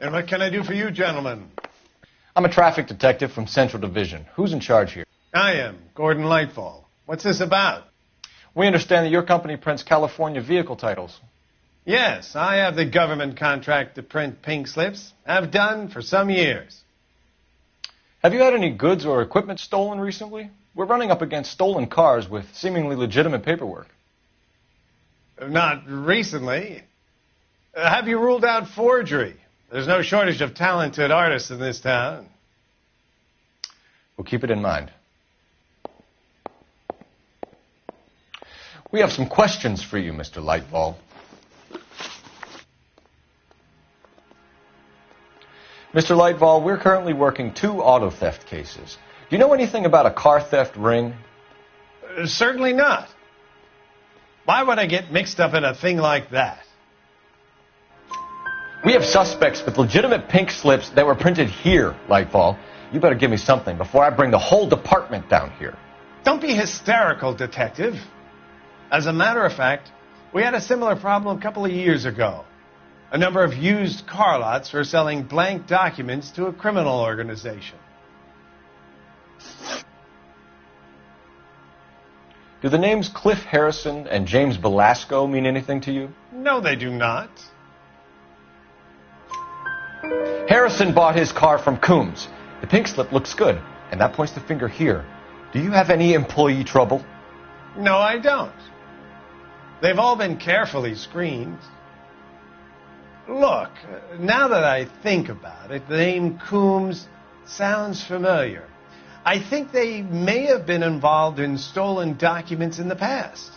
And what can I do for you, gentlemen? I'm a traffic detective from Central Division. Who's in charge here? I am, Gordon Lightfall. What's this about? We understand that your company prints California vehicle titles. Yes, I have the government contract to print pink slips. I've done for some years. Have you had any goods or equipment stolen recently? We're running up against stolen cars with seemingly legitimate paperwork. Not recently. Have you ruled out forgery? There's no shortage of talented artists in this town. We'll keep it in mind. We have some questions for you, Mr. Lightfall. Mr. Lightfall, we're currently working 2 auto theft cases. Do you know anything about a car theft ring? Certainly not. Why would I get mixed up in a thing like that? We have suspects with legitimate pink slips that were printed here, Lightfall. You better give me something before I bring the whole department down here. Don't be hysterical, Detective. As a matter of fact, we had a similar problem a couple of years ago. A number of used car lots were selling blank documents to a criminal organization. Do the names Cliff Harrison and James Belasco mean anything to you? No, they do not. Harrison bought his car from Coombs. The pink slip looks good, and that points the finger here. Do you have any employee trouble? No, I don't. They've all been carefully screened. Look, now that I think about it, the name Coombs sounds familiar. I think they may have been involved in stolen documents in the past.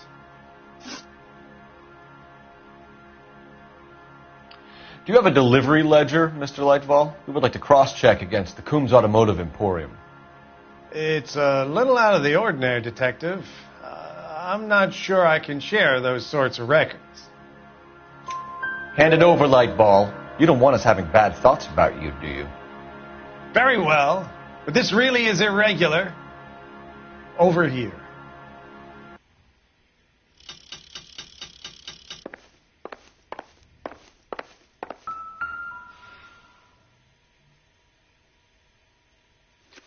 Do you have a delivery ledger, Mr. Lightfall? We would like to cross-check against the Coombs Automotive Emporium. It's a little out of the ordinary, Detective. I'm not sure I can share those sorts of records. Hand it over, Lightball. You don't want us having bad thoughts about you, do you? Very well, but this really is irregular. Over here.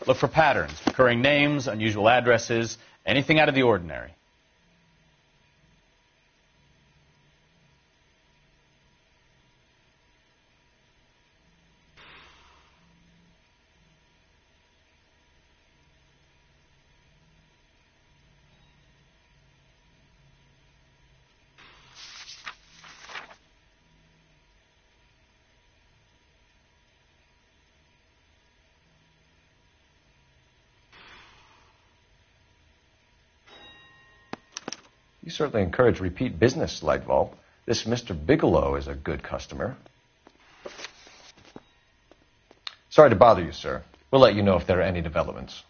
Look for patterns, recurring names, unusual addresses, anything out of the ordinary. You certainly encourage repeat business, Lightball. This Mr. Bigelow is a good customer. Sorry to bother you, sir. We'll let you know if there are any developments.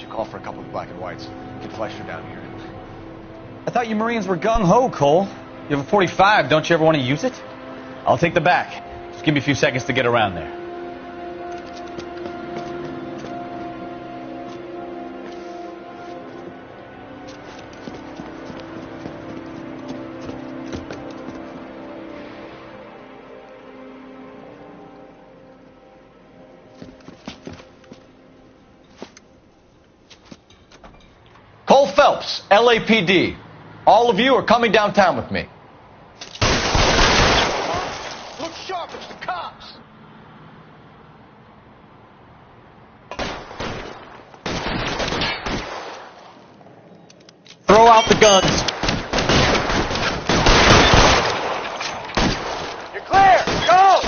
should call for a couple of black and whites. Get Fleischer down here. I thought you Marines were gung-ho, Cole. You have a 45. Don't you ever want to use it? I'll take the back. Just give me a few seconds to get around there. Cole Phelps, LAPD. All of you are coming downtown with me. Look sharp, it's the cops. Throw out the guns. You're clear. Go!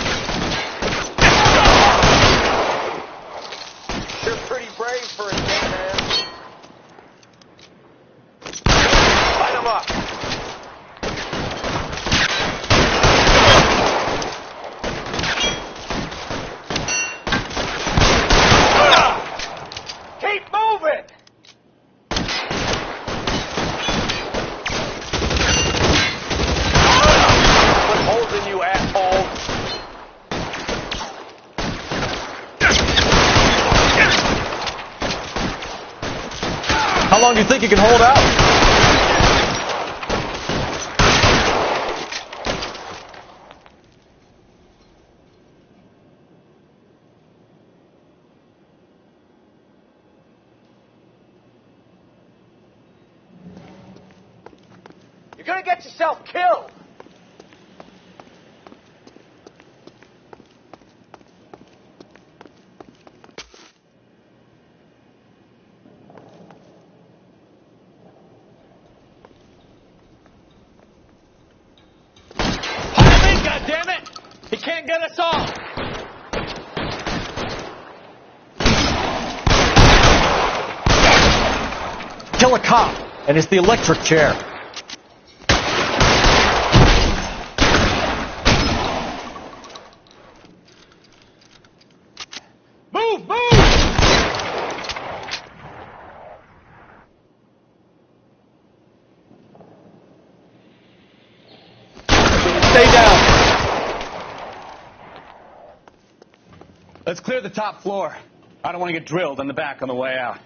You're pretty brave for a day, man. Light 'em up. Keep moving! Put holes in you, asshole! How long do you think you can hold out? You're gonna get yourself killed! Pile in, goddammit! He can't get us all! Kill a cop, and it's the electric chair. Move, move! Stay down. Let's clear the top floor. I don't want to get drilled in the back on the way out.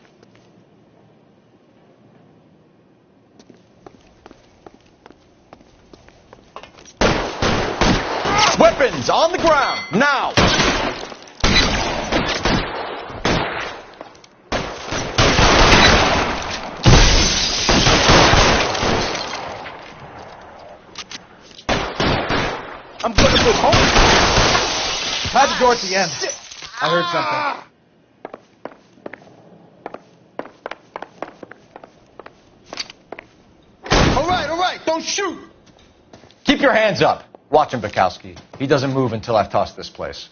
Weapons on the ground, now! I'm gonna move home. Hide the door at the end. I heard something. All right, don't shoot! Keep your hands up. Watch him, Bukowski. He doesn't move until I've tossed this place.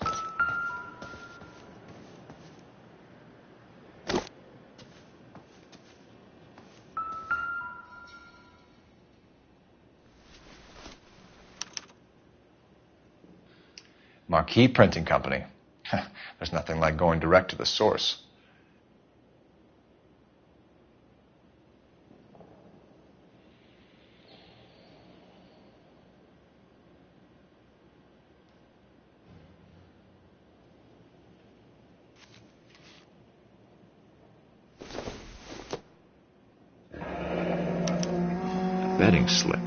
Marquee Printing Company. There's nothing like going direct to the source. Betting slip.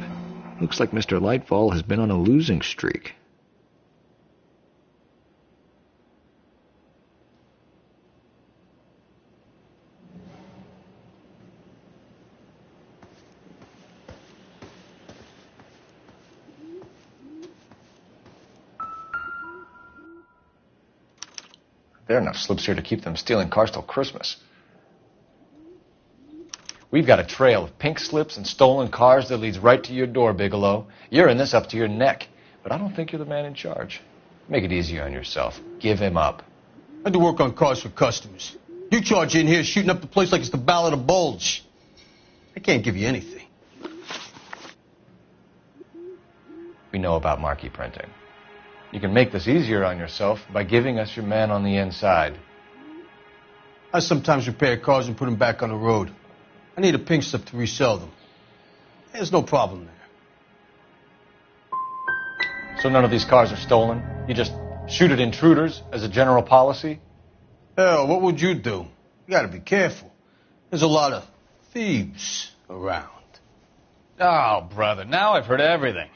Looks like Mr. Lightfall has been on a losing streak. There are enough slips here to keep them stealing cars till Christmas. We've got a trail of pink slips and stolen cars that leads right to your door, Bigelow. You're in this up to your neck, but I don't think you're the man in charge. Make it easier on yourself. Give him up. I do work on cars for customers. You charge in here shooting up the place like it's the Ballad of Bulge. I can't give you anything. We know about marquee printing. You can make this easier on yourself by giving us your man on the inside. I sometimes repair cars and put them back on the road. I need a pink slip to resell them. There's no problem there. So none of these cars are stolen? You just shoot at intruders as a general policy? Hell, what would you do? You gotta be careful. There's a lot of thieves around. Oh, brother, now I've heard everything.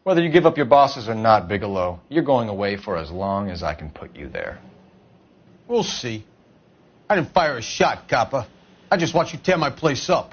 Whether you give up your bosses or not, Bigelow, you're going away for as long as I can put you there. We'll see. I didn't fire a shot, copper. I just watched you tear my place up.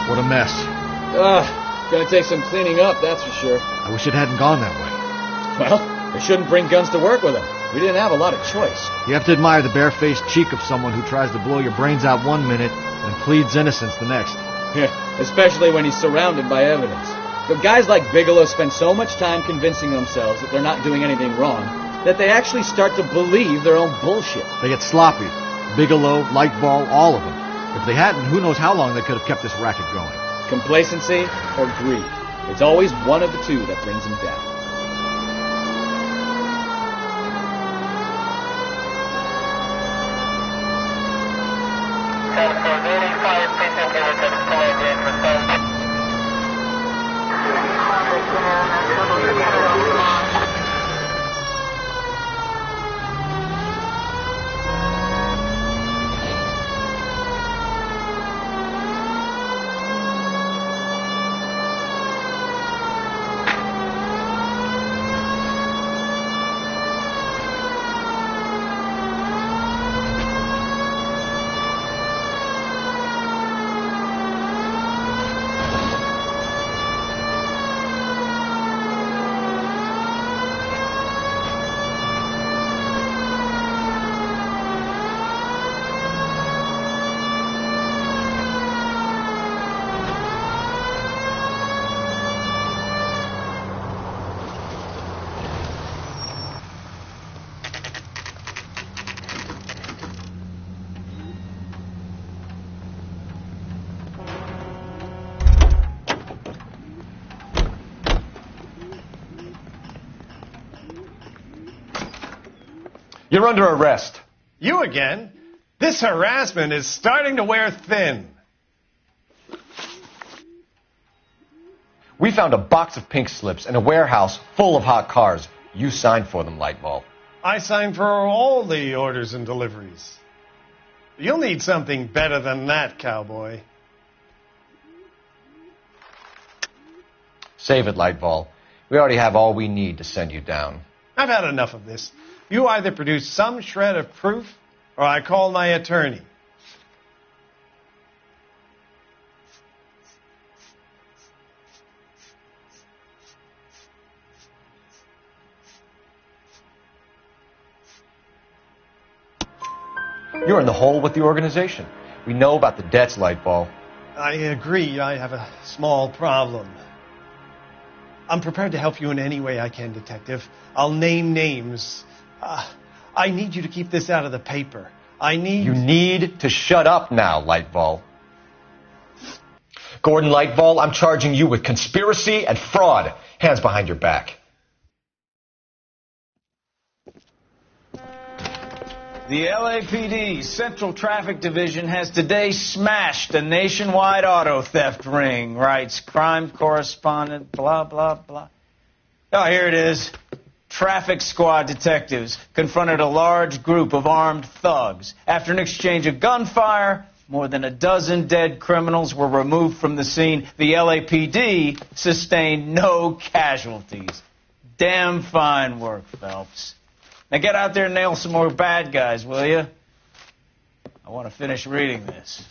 What a mess. Gonna take some cleaning up, that's for sure. I wish it hadn't gone that way. Well, they shouldn't bring guns to work with them. We didn't have a lot of choice. You have to admire the barefaced cheek of someone who tries to blow your brains out one minute and pleads innocence the next. Yeah, especially when he's surrounded by evidence. But guys like Bigelow spend so much time convincing themselves that they're not doing anything wrong that they actually start to believe their own bullshit. They get sloppy. Bigelow, Lightball, all of them. If they hadn't, who knows how long they could have kept this racket going. Complacency or greed. It's always one of the two that brings them down. You're under arrest. You again? This harassment is starting to wear thin. We found a box of pink slips in a warehouse full of hot cars. You signed for them, Lightball. I signed for all the orders and deliveries. You'll need something better than that, cowboy. Save it, Lightball. We already have all we need to send you down. I've had enough of this. You either produce some shred of proof, or I call my attorney. You're in the hole with the organization. We know about the debts, Lightball. I agree. I have a small problem. I'm prepared to help you in any way I can, Detective. I'll name names. I need you to keep this out of the paper. You need to shut up now, Lightball. Gordon Lightball, I'm charging you with conspiracy and fraud. Hands behind your back. The LAPD Central Traffic Division has today smashed a nationwide auto theft ring, writes crime correspondent, blah, blah, blah. Oh, here it is. Traffic squad detectives confronted a large group of armed thugs. After an exchange of gunfire, more than a dozen dead criminals were removed from the scene. The LAPD sustained no casualties. Damn fine work, Phelps. Now get out there and nail some more bad guys, will you? I want to finish reading this.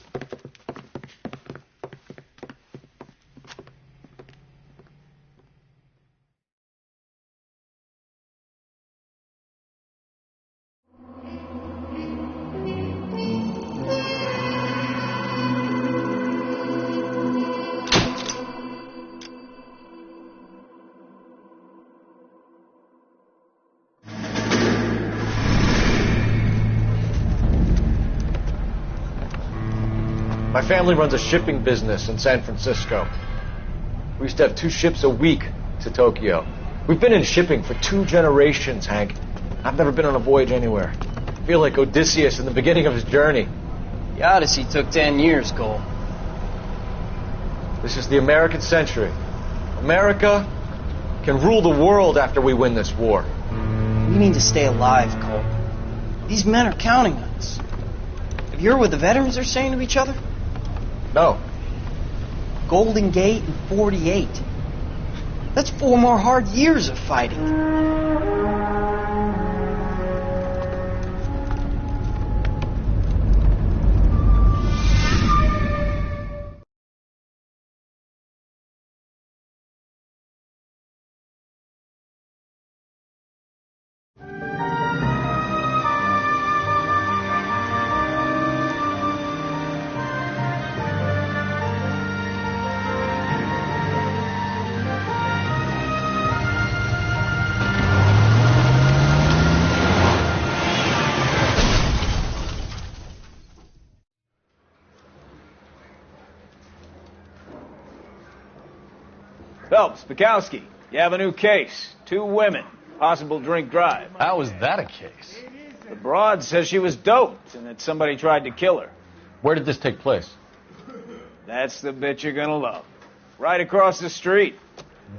My family runs a shipping business in San Francisco. We used to have 2 ships a week to Tokyo. We've been in shipping for 2 generations, Hank. I've never been on a voyage anywhere. I feel like Odysseus in the beginning of his journey. The Odyssey took 10 years, Cole. This is the American century. America can rule the world after we win this war. We need to stay alive, Cole. These men are counting on us. Have you heard what the veterans are saying to each other? No. Golden Gate and 48. That's 4 more hard years of fighting. Phelps, Bukowski, you have a new case. 2 women, possible drink drive. How was that a case? The broad says she was doped and that somebody tried to kill her. Where did this take place? That's the bit you're gonna love. Right across the street.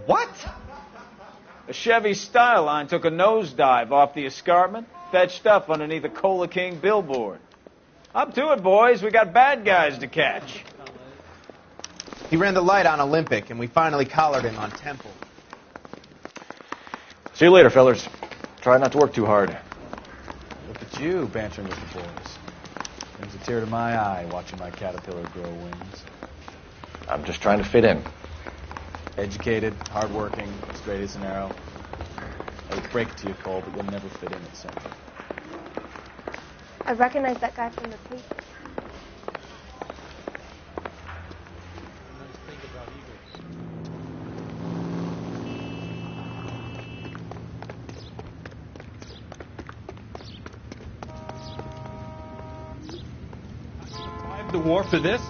What? A Chevy Styline took a nosedive off the escarpment, fetched up underneath a Cola King billboard. Up to it, boys. We got bad guys to catch. He ran the light on Olympic, and we finally collared him on Temple. See you later, fellers. Try not to work too hard. Look at you bantering with the boys. Brings a tear to my eye watching my caterpillar grow wings. I'm just trying to fit in. Educated, hardworking, straight as an arrow. I would break it to you, Cole, but you'll never fit in at Central. I recognize that guy from the paper. The war for this?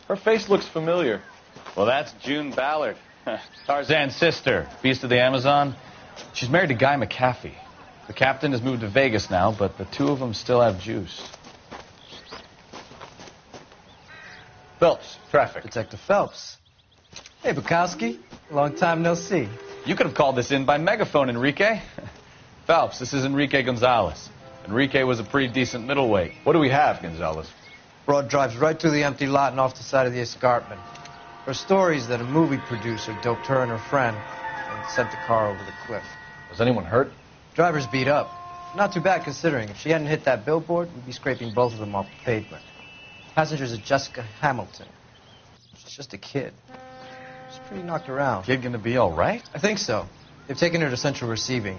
Her face looks familiar. Well, that's June Ballard, Tarzan's sister, Beast of the Amazon. She's married to Guy McAfee. The captain has moved to Vegas now, but the 2 of them still have juice. Phelps, traffic. Detective Phelps. Hey, Bukowski. Long time no see. You could have called this in by megaphone, Enrique. Phelps, this is Enrique Gonzalez. Enrique was a pretty decent middleweight. What do we have, Gonzalez? Broad drives right through the empty lot and off the side of the escarpment. Her stories that a movie producer doped her and her friend and sent the car over the cliff. Was anyone hurt? Driver's beat up. Not too bad considering. If she hadn't hit that billboard, we'd be scraping both of them off the pavement. Passengers are Jessica Hamilton. She's just a kid. She's pretty knocked around. Kid gonna be all right? I think so. They've taken her to central receiving.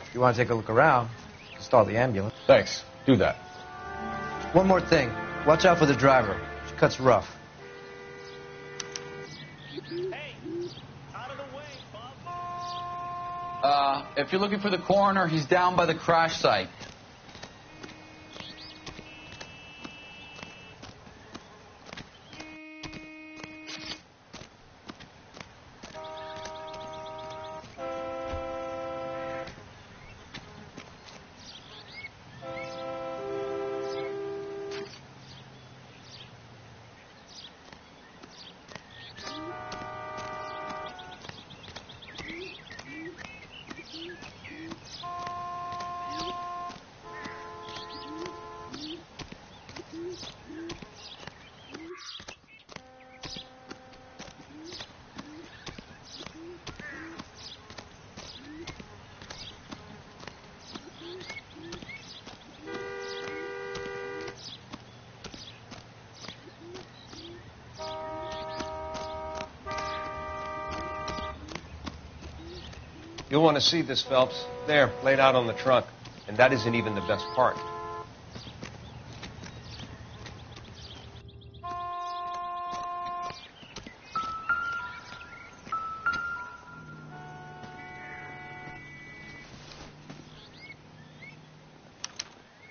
If you want to take a look around, stall the ambulance. Thanks. Do that. One more thing. Watch out for the driver. She cuts rough. If you're looking for the coroner, he's down by the crash site. You'll want to see this, Phelps. There, laid out on the trunk. And that isn't even the best part.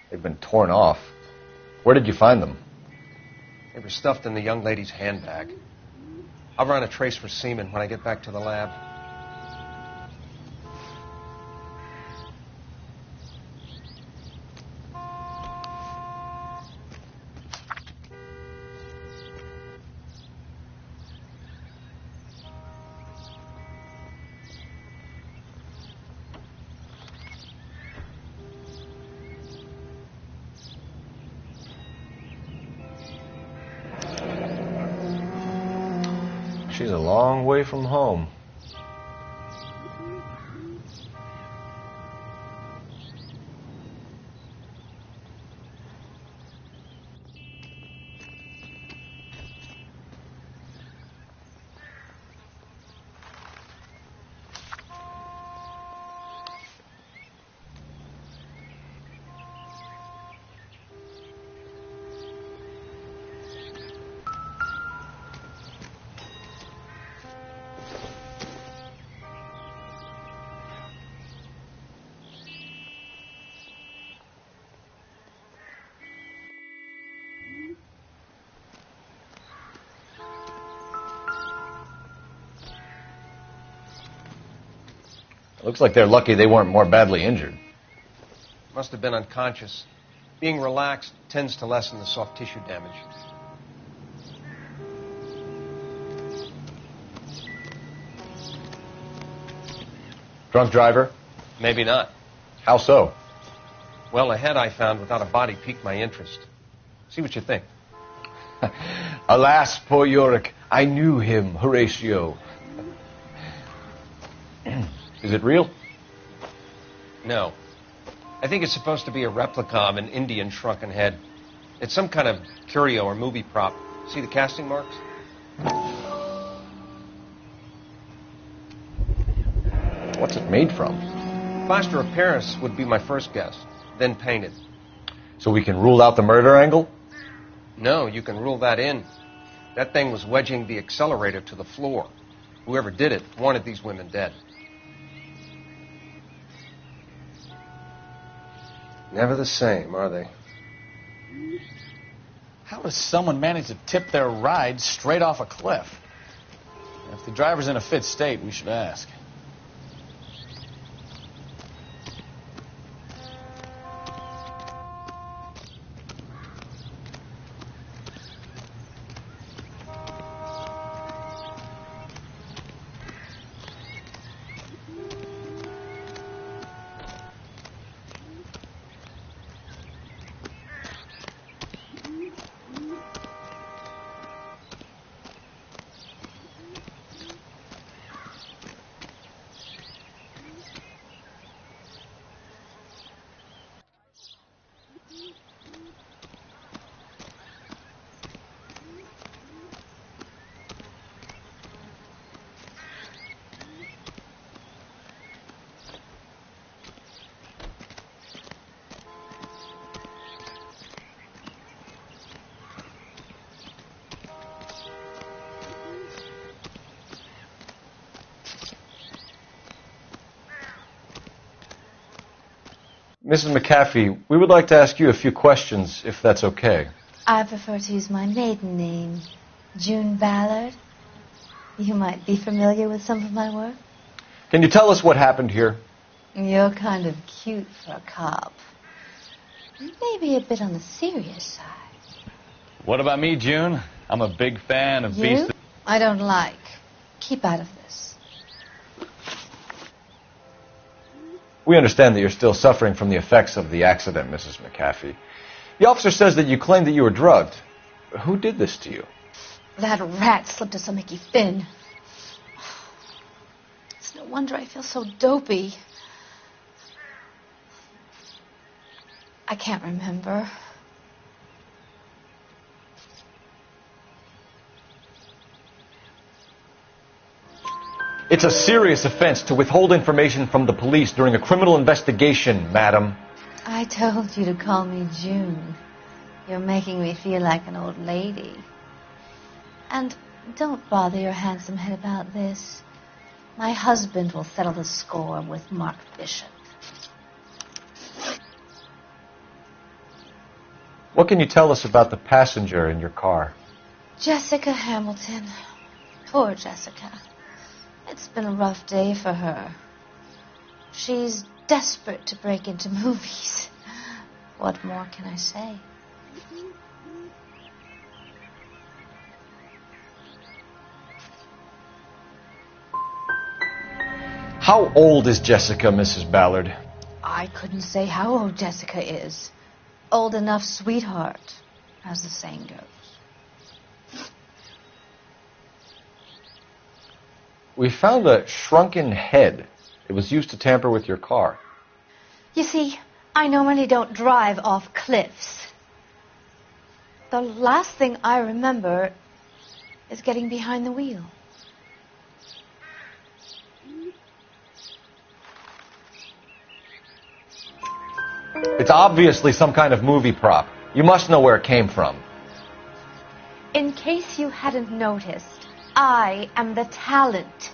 They've been torn off. Where did you find them? They were stuffed in the young lady's handbag. I'll run a trace for semen when I get back to the lab. She's a long way from home. Looks like they're lucky they weren't more badly injured. Must have been unconscious. Being relaxed tends to lessen the soft tissue damage. Drunk driver? Maybe not. How so? Well, a head I found without a body piqued my interest. See what you think. Alas, poor Yorick. I knew him, Horatio. Is it real? No. I think it's supposed to be a replica of an Indian shrunken head. It's some kind of curio or movie prop. See the casting marks? What's it made from? Plaster of Paris would be my first guess, then painted. So we can rule out the murder angle? No, you can rule that in. That thing was wedging the accelerator to the floor. Whoever did it wanted these women dead. Never the same, are they? How does someone manage to tip their ride straight off a cliff? If the driver's in a fit state, we should ask. Mrs. McAfee, we would like to ask you a few questions, if that's okay. I prefer to use my maiden name, June Ballard. You might be familiar with some of my work. Can you tell us what happened here? You're kind of cute for a cop. Maybe a bit on the serious side. What about me, June? I'm a big fan of You? I don't like. Keep out of this. We understand that you're still suffering from the effects of the accident, Mrs. McAfee. The officer says that you claimed that you were drugged. Who did this to you? That rat slipped us a Mickey Finn. It's no wonder I feel so dopey. I can't remember. It's a serious offense to withhold information from the police during a criminal investigation, madam. I told you to call me June. You're making me feel like an old lady. And don't bother your handsome head about this. My husband will settle the score with Mark Bishop. What can you tell us about the passenger in your car? Jessica Hamilton. Poor Jessica. It's been a rough day for her. She's desperate to break into movies. What more can I say? How old is Jessica, Mrs. Ballard? I couldn't say how old Jessica is. Old enough, sweetheart, as the saying goes. We found a shrunken head. It was used to tamper with your car. You see, I normally don't drive off cliffs. The last thing I remember is getting behind the wheel. It's obviously some kind of movie prop. You must know where it came from. In case you hadn't noticed, I am the talent.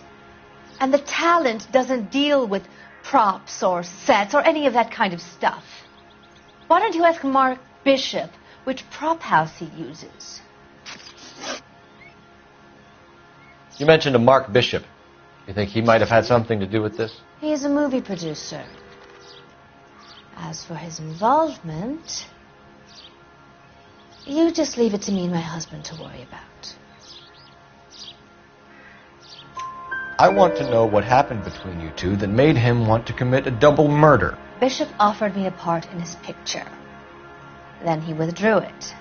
And the talent doesn't deal with props or sets or any of that kind of stuff. Why don't you ask Mark Bishop which prop house he uses? You mentioned a Mark Bishop. You think he might have had something to do with this? He is a movie producer. As for his involvement, you just leave it to me and my husband to worry about. I want to know what happened between you two that made him want to commit a double murder. Bishop offered me a part in his picture. Then he withdrew it.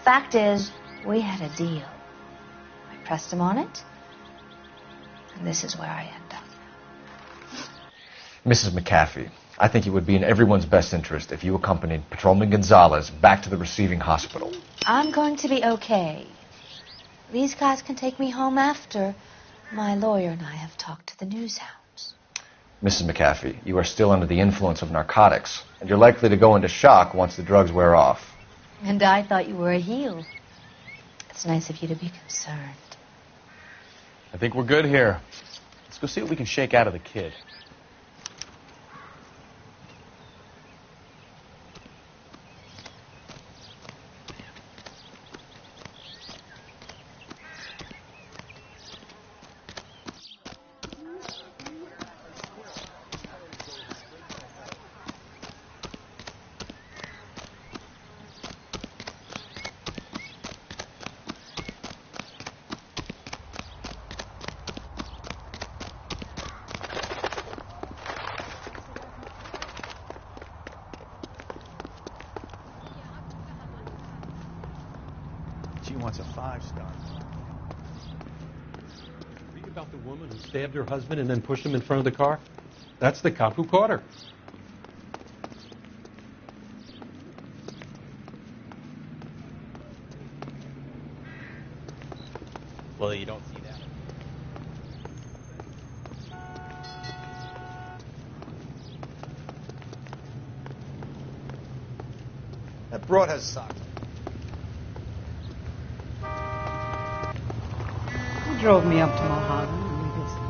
Fact is, we had a deal. I pressed him on it, and this is where I end up. Mrs. McAfee, I think it would be in everyone's best interest if you accompanied Patrolman Gonzalez back to the receiving hospital. I'm going to be okay. These guys can take me home after. My lawyer and I have talked to the news hounds. Mrs. McAfee, you are still under the influence of narcotics, and you're likely to go into shock once the drugs wear off. And I thought you were a heel. It's nice of you to be concerned. I think we're good here. Let's go see what we can shake out of the kid. She wants a 5-star. Read about the woman who stabbed her husband and then pushed him in front of the car? That's the cop who caught her. Well, you don't see that. That broad has socks. Who drove me up to Mojave and we visited?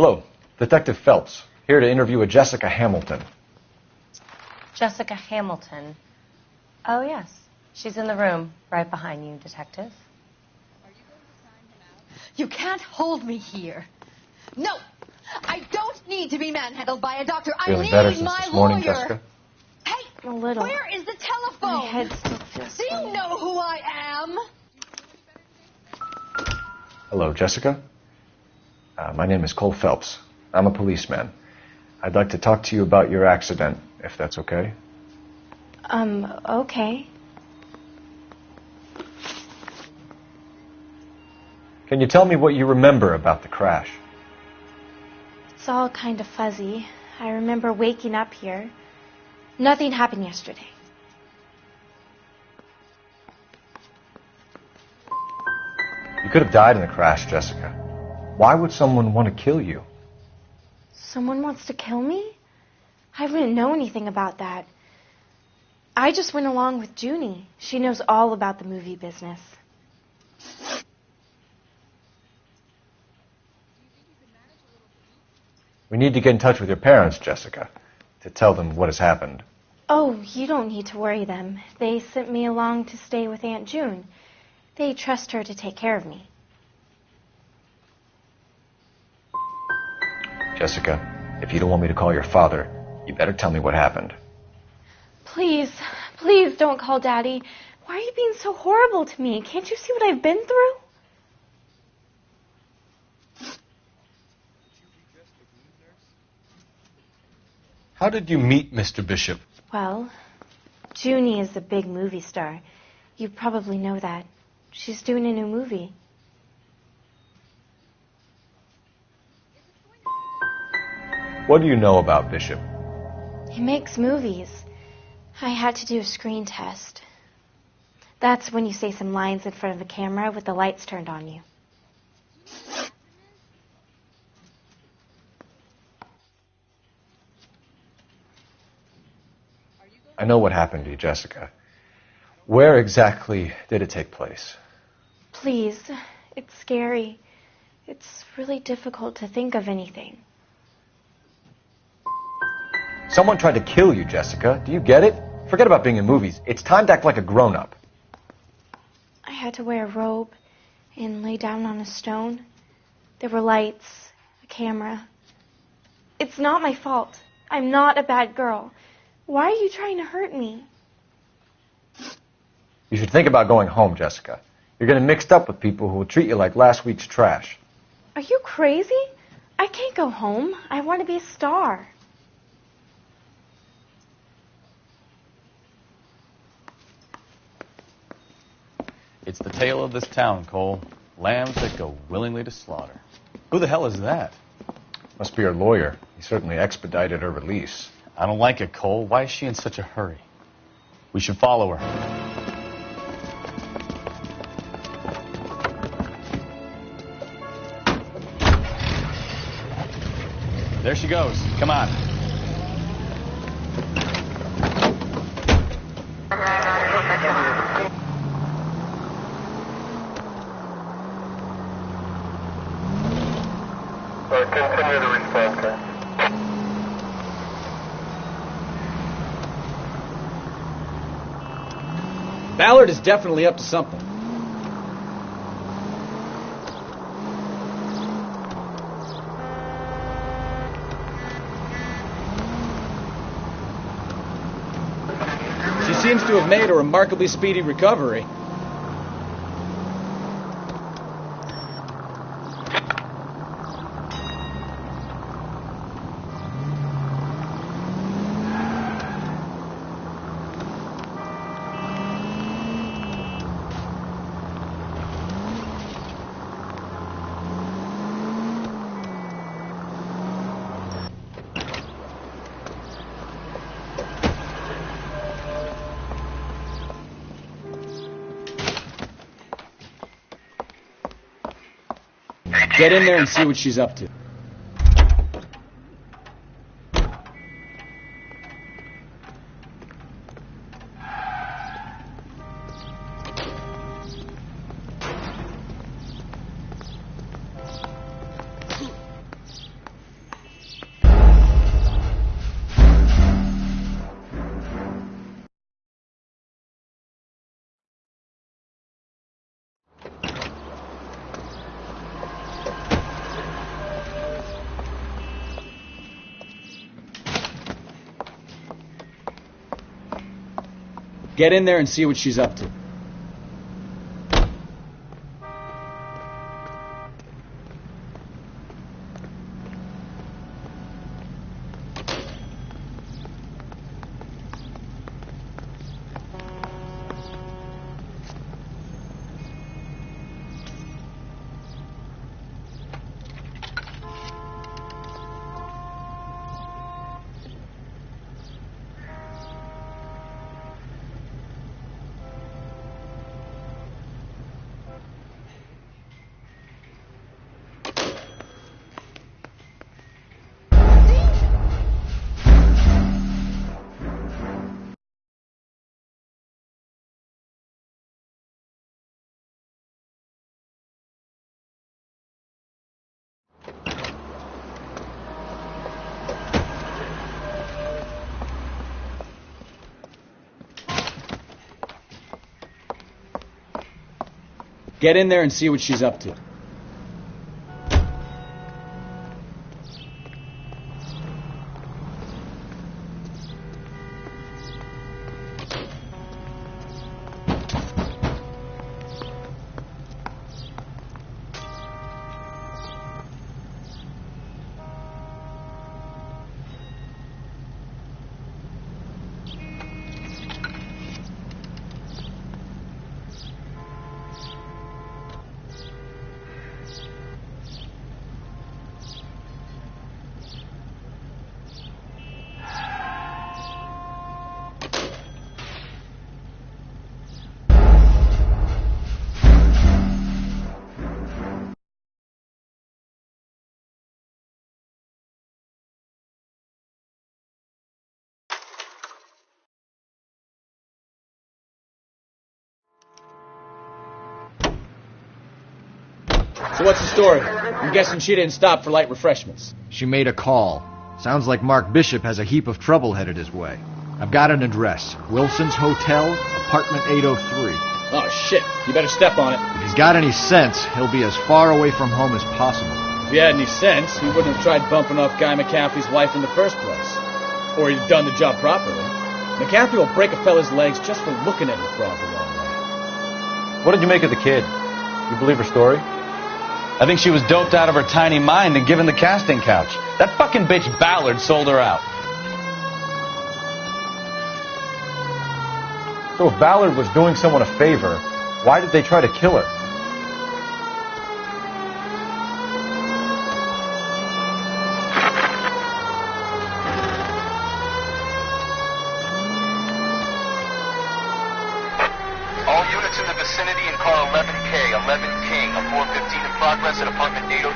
Hello, Detective Phelps, here to interview a Jessica Hamilton. Jessica Hamilton. Oh, yes. She's in the room right behind you, Detective. You can't hold me here. No, I don't need to be manhandled by a doctor. Feeling I better need since my this morning, lawyer. Jessica? Hey, A little. where is the telephone? My head still feels Do you know who I am? Hello, Jessica. My name is Cole Phelps. I'm a policeman. I'd like to talk to you about your accident, if that's okay. Okay. Can you tell me what you remember about the crash? It's all kind of fuzzy. I remember waking up here. Nothing happened yesterday. You could have died in the crash, Jessica. Why would someone want to kill you? Someone wants to kill me? I wouldn't know anything about that. I just went along with Junie. She knows all about the movie business. We need to get in touch with your parents, Jessica, to tell them what has happened. Oh, you don't need to worry them. They sent me along to stay with Aunt June. They trust her to take care of me. Jessica, if you don't want me to call your father, you better tell me what happened. Please, please don't call Daddy. Why are you being so horrible to me? Can't you see what I've been through? How did you meet Mr. Bishop? Well, Junie is a big movie star. You probably know that. She's doing a new movie. What do you know about Bishop? He makes movies. I had to do a screen test. That's when you say some lines in front of the camera with the lights turned on you. I know what happened to you, Jessica. Where exactly did it take place? Please, it's scary. It's really difficult to think of anything. Someone tried to kill you, Jessica. Do you get it? Forget about being in movies. It's time to act like a grown-up. I had to wear a robe and lay down on a stone. There were lights, a camera. It's not my fault. I'm not a bad girl. Why are you trying to hurt me? You should think about going home, Jessica. You're getting mixed up with people who will treat you like last week's trash. Are you crazy? I can't go home. I want to be a star. It's the tale of this town, Cole. Lambs that go willingly to slaughter. Who the hell is that? Must be her lawyer. He certainly expedited her release. I don't like it, Cole. Why is she in such a hurry? We should follow her. There she goes. Come on. Continue to respond, sir. Ballard is definitely up to something. She seems to have made a remarkably speedy recovery. Get in there and see what she's up to. Get in there and see what she's up to. Get in there and see what she's up to. So what's the story? I'm guessing she didn't stop for light refreshments. She made a call. Sounds like Mark Bishop has a heap of trouble headed his way. I've got an address. Wilson's Hotel, apartment 803. Oh, shit. You better step on it. If he's got any sense, he'll be as far away from home as possible. If he had any sense, he wouldn't have tried bumping off Guy McCaffrey's wife in the first place. Or he'd done the job properly. McCaffrey will break a fella's legs just for looking at his broad the wrong way. What did you make of the kid? You believe her story? I think she was doped out of her tiny mind and given the casting couch. That fucking bitch Ballard sold her out. So if Ballard was doing someone a favor, why did they try to kill her? All units in the vicinity in car 11K, 11 King, a 415 in progress at apartment 803,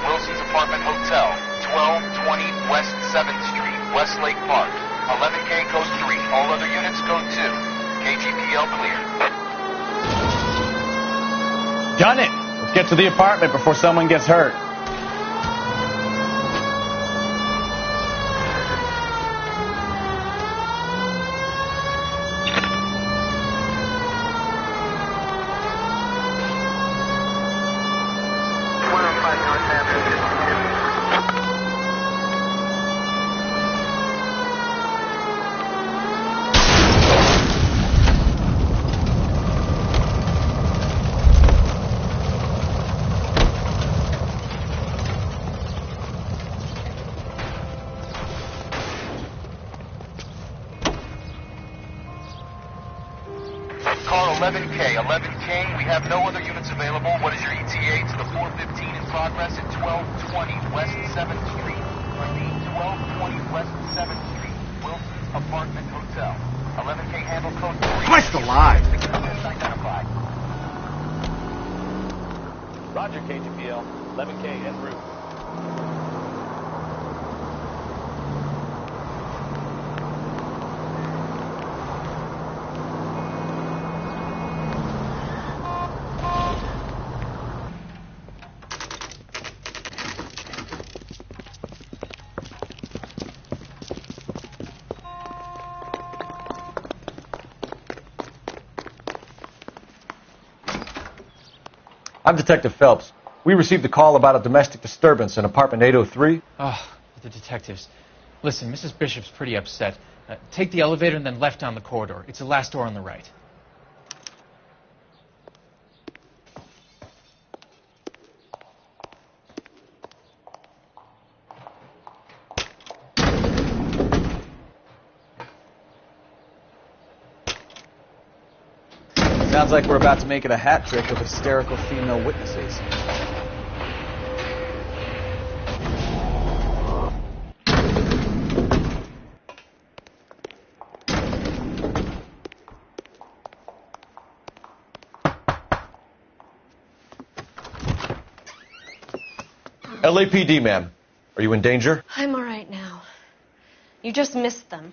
Wilson's Apartment Hotel, 1220 West 7th Street, Westlake Park. 11K code 3, all other units code 2. KGPL clear. Done it! Let's get to the apartment before someone gets hurt. Car 11K, 11 King, we have no other units available. What is your ETA to the 415 in progress at 1220 West 7th Street? Repeat, 1220 West 7th Street, Wilson's Apartment Hotel. 11K handle code 3. Christ alive! Identified. Roger, KGPL. 11K en route. I'm Detective Phelps. We received a call about a domestic disturbance in apartment 803. Oh, the detectives. Listen, Mrs. Bishop's pretty upset. Take the elevator and then left down the corridor. It's the last door on the right. Sounds like we're about to make it a hat trick of hysterical female witnesses. LAPD, ma'am. Are you in danger? I'm all right now. You just missed them.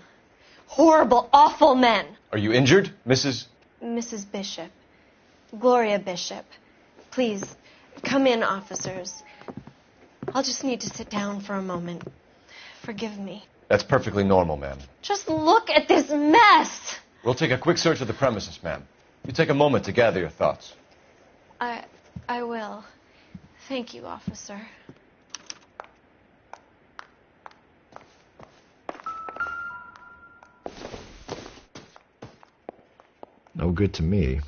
Horrible, awful men. Are you injured, Mrs.? Mrs. Bishop. Gloria Bishop. Please, come in, officers. I'll just need to sit down for a moment. Forgive me. That's perfectly normal, ma'am. Just look at this mess! We'll take a quick search of the premises, ma'am. You take a moment to gather your thoughts. I will. Thank you, officer. No good to me.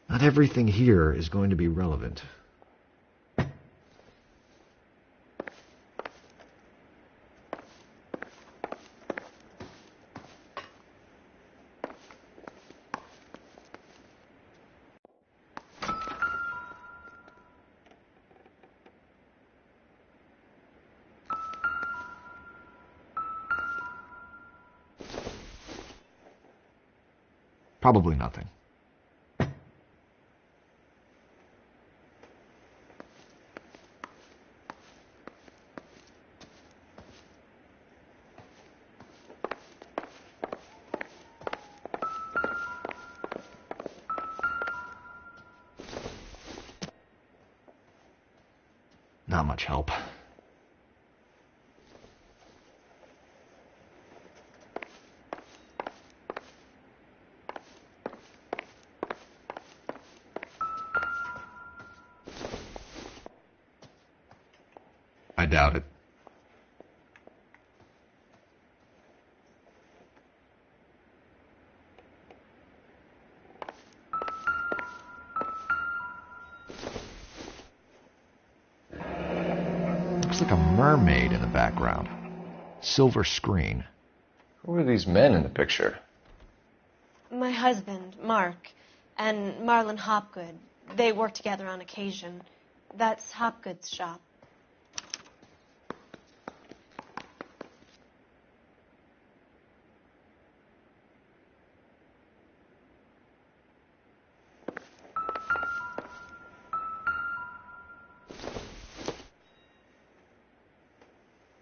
Not everything here is going to be relevant. Probably nothing. Not much help. I doubt it. Looks like a mermaid in the background. Silver screen. Who are these men in the picture? My husband, Mark, and Marlon Hopgood. They work together on occasion. That's Hopgood's shop.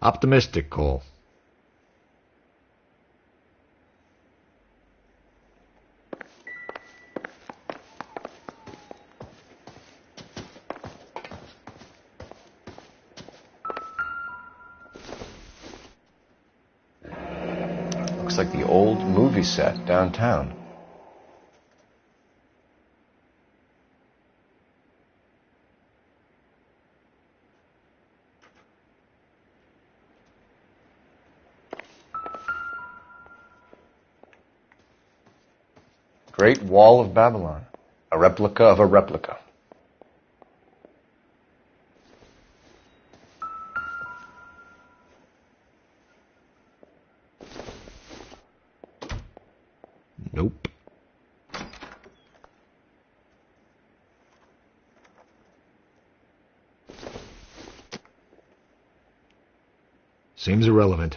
Optimistic, Cole. Looks like the old movie set downtown. Great Wall of Babylon. A replica of a replica. Nope. Seems irrelevant.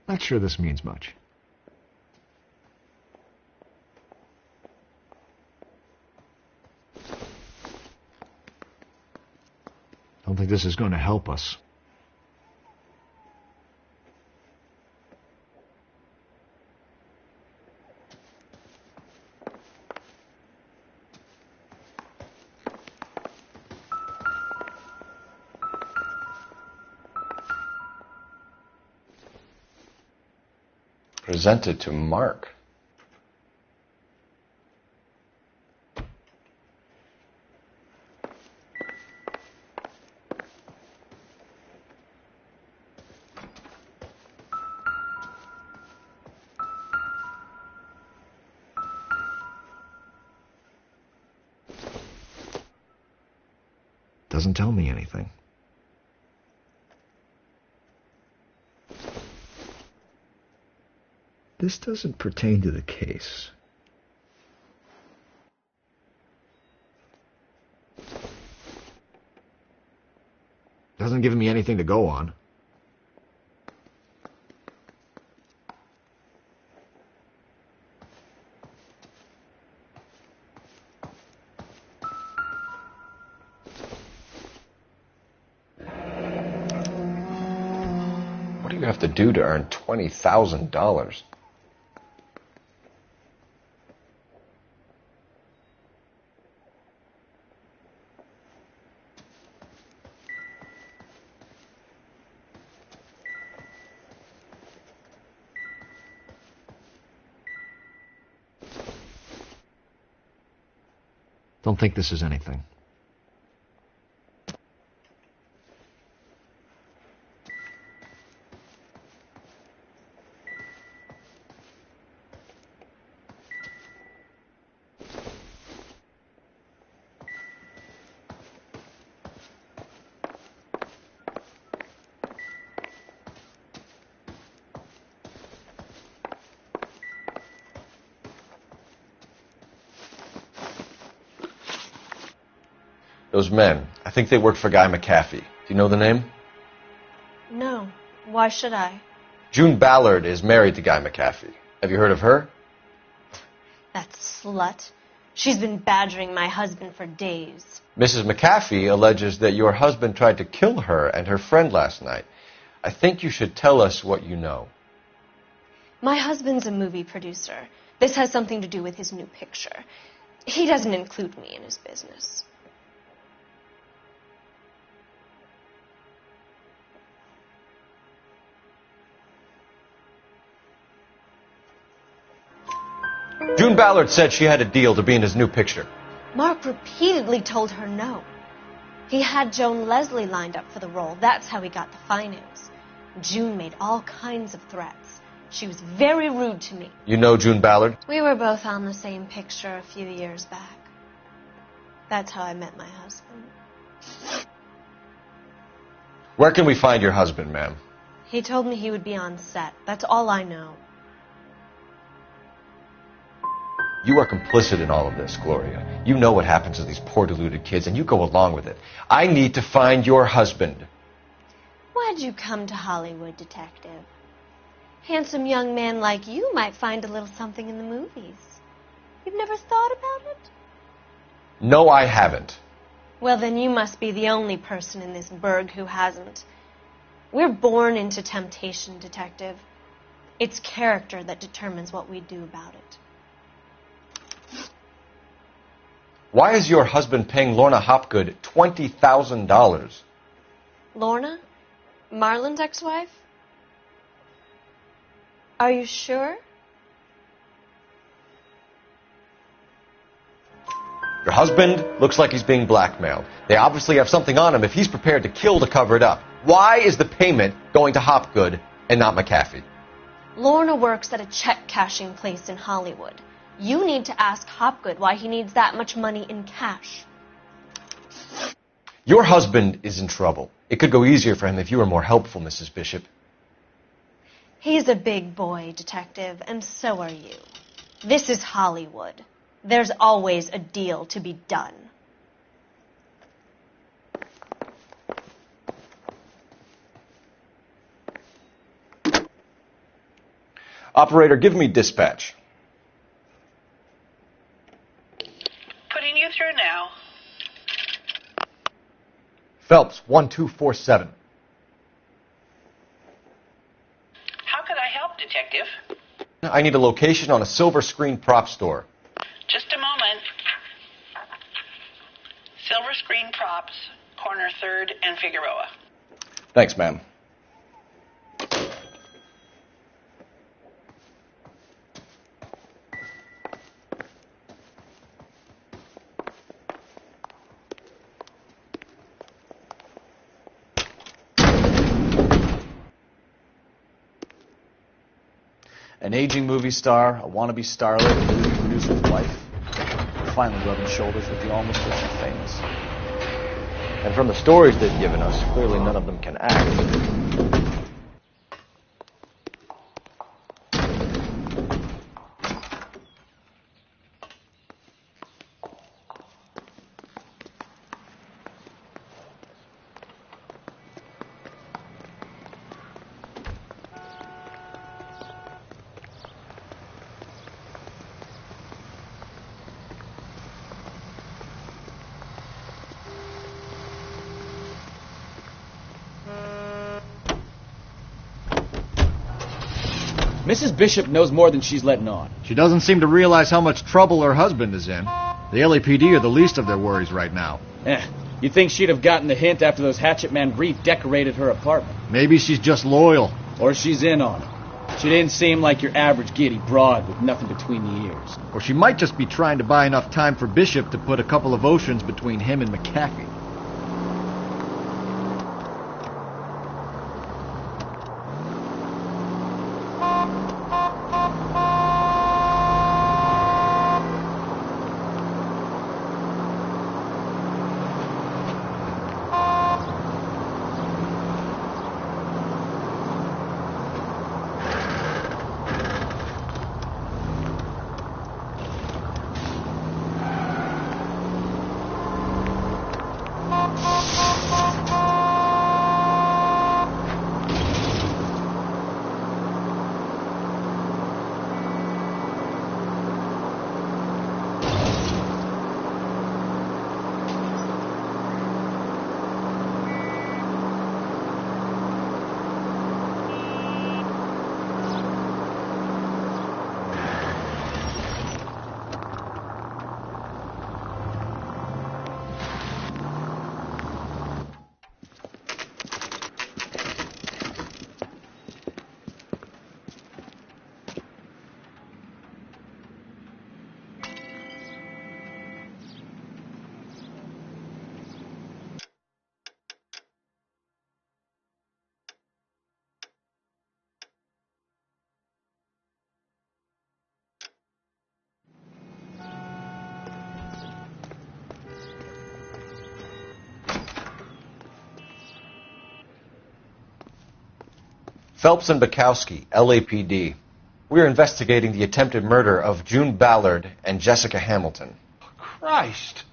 Not sure this means much. Don't think this is going to help us. Presented to Mark. Doesn't tell me anything. This doesn't pertain to the case. Doesn't give me anything to go on. What do you have to do to earn $20,000? Don't think this is anything. Those men, I think they work for Guy McAfee. Do you know the name? No. Why should I? June Ballard is married to Guy McAfee. Have you heard of her? That slut. She's been badgering my husband for days. Mrs. McAfee alleges that your husband tried to kill her and her friend last night. I think you should tell us what you know. My husband's a movie producer. This has something to do with his new picture. He doesn't include me in his business. June Ballard said she had a deal to be in his new picture. Mark repeatedly told her no. He had Joan Leslie lined up for the role. That's how he got the finance. June made all kinds of threats. She was very rude to me. You know June Ballard? We were both on the same picture a few years back. That's how I met my husband. Where can we find your husband, ma'am? He told me he would be on set. That's all I know. You are complicit in all of this, Gloria. You know what happens to these poor deluded kids, and you go along with it. I need to find your husband. Why'd you come to Hollywood, detective? Handsome young man like you might find a little something in the movies. You've never thought about it? No, I haven't. Well, then you must be the only person in this burg who hasn't. We're born into temptation, detective. It's character that determines what we do about it. Why is your husband paying Lorna Hopgood $20,000? Lorna? Marlon's ex-wife? Are you sure? Your husband looks like he's being blackmailed. They obviously have something on him if he's prepared to kill to cover it up. Why is the payment going to Hopgood and not McAfee? Lorna works at a check-cashing place in Hollywood. You need to ask Hopgood why he needs that much money in cash. Your husband is in trouble. It could go easier for him if you were more helpful, Mrs. Bishop. He's a big boy, detective, and so are you. This is Hollywood. There's always a deal to be done. Operator, give me dispatch. Putting you through now. Phelps, 1247. How could I help, Detective? I need a location on a silver screen prop store. Just a moment. Silver Screen Props, corner 3rd and Figueroa. Thanks, ma'am. An aging movie star, a wannabe starlet, a movie producer's wife. Finally rubbing shoulders with the almost rich and famous. And from the stories they've given us, clearly none of them can act. Mrs. Bishop knows more than she's letting on. She doesn't seem to realize how much trouble her husband is in. The LAPD are the least of their worries right now. You'd think she'd have gotten the hint after those Hatchet Man redecorated her apartment. Maybe she's just loyal. Or she's in on it. She didn't seem like your average giddy broad with nothing between the ears. Or she might just be trying to buy enough time for Bishop to put a couple of oceans between him and McAfee. Phelps and Bukowski, LAPD. We're investigating the attempted murder of June Ballard and Jessica Hamilton. Christ.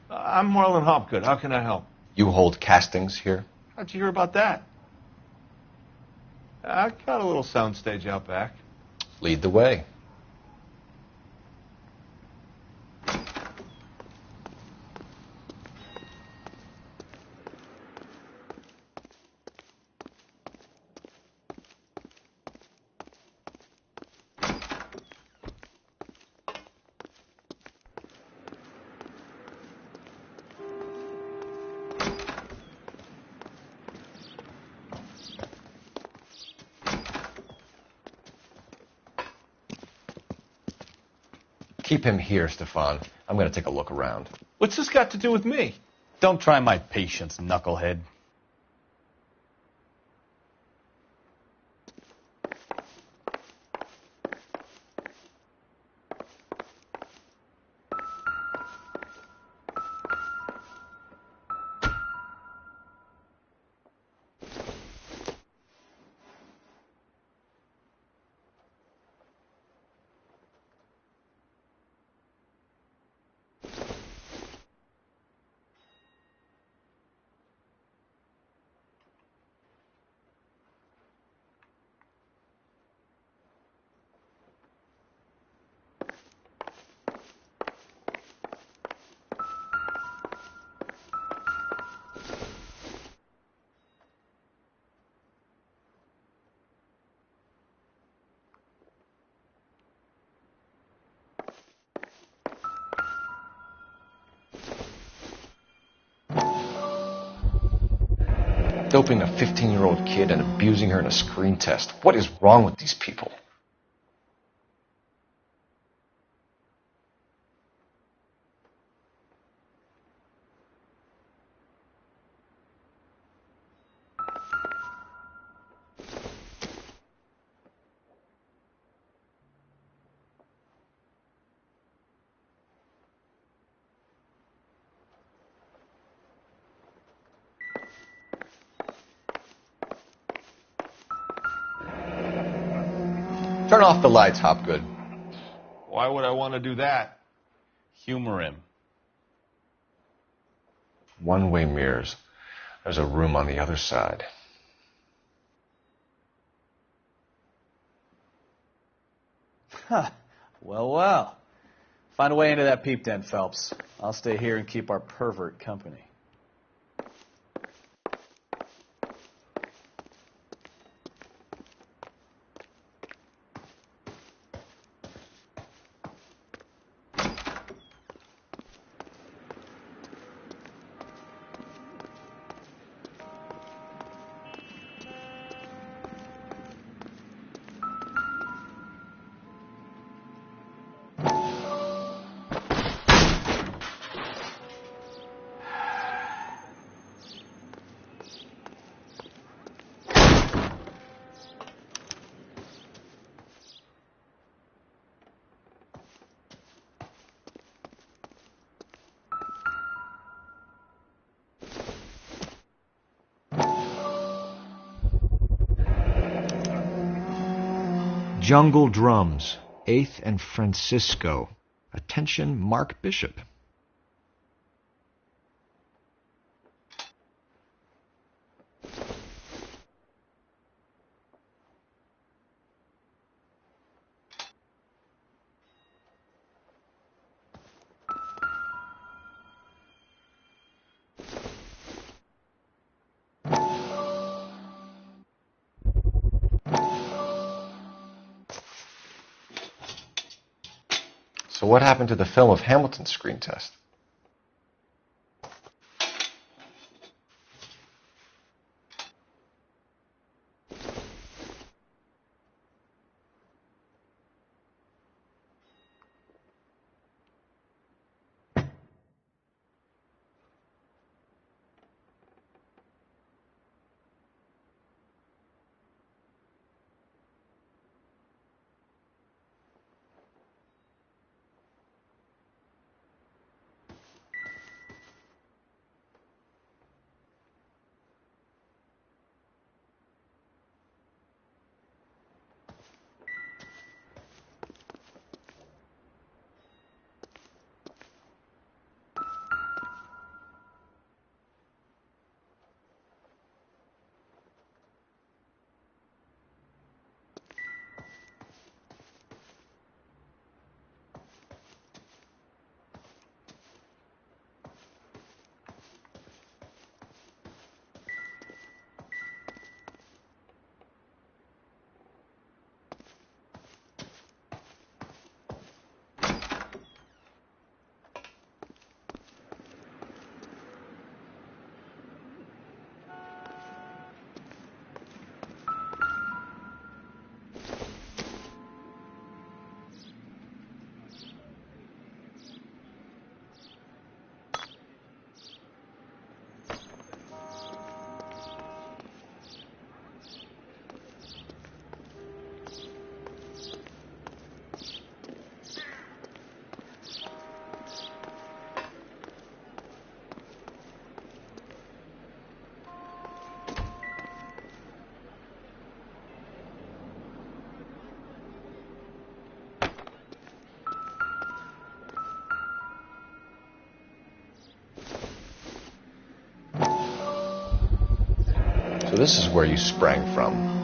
I'm Marlon Hopgood. How can I help? You hold castings here? How'd you hear about that? I got a little soundstage out back. Lead the way. Keep him here, Stefan. I'm going to take a look around. What's this got to do with me? Don't try my patience, knucklehead. Doping a 15-year-old kid and abusing her in a screen test. What is wrong with these people? Turn off the lights, Hopgood. Why would I want to do that? Humor him. One-way mirrors. There's a room on the other side. Huh. Well, well. Find a way into that peep den, Phelps. I'll stay here and keep our pervert company. Jungle Drums, 8th and Francisco. Attention, Mark Bishop. So what happened to the film of Hamilton's screen test? So this is where you sprang from.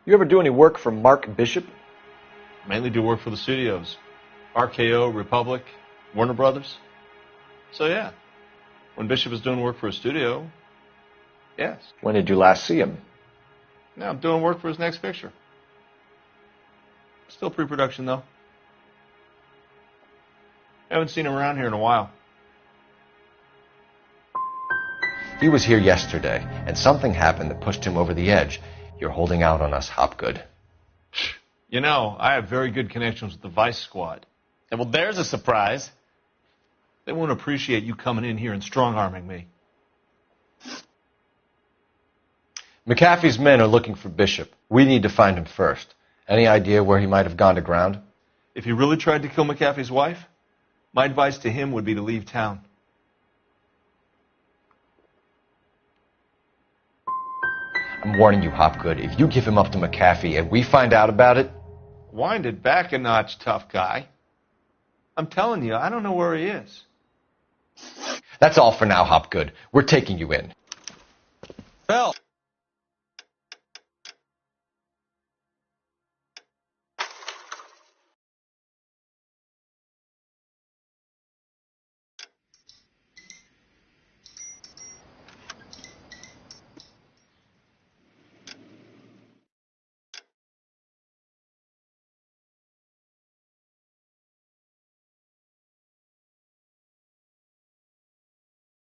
You ever do any work for Mark Bishop? Mainly do work for the studios. RKO, Republic, Warner Brothers. So yeah, when Bishop is doing work for a studio, yes. When did you last see him? Now I'm doing work for his next picture. Still pre-production though. Haven't seen him around here in a while. He was here yesterday, and something happened that pushed him over the edge. You're holding out on us, Hopgood. You know, I have very good connections with the Vice Squad. Yeah, well, there's a surprise. They won't appreciate you coming in here and strong-arming me. McAfee's men are looking for Bishop. We need to find him first. Any idea where he might have gone to ground? If he really tried to kill McAfee's wife, my advice to him would be to leave town. I'm warning you, Hopgood. If you give him up to McAfee and we find out about it... Wind it back a notch, tough guy. I'm telling you, I don't know where he is. That's all for now, Hopgood. We're taking you in. Phil!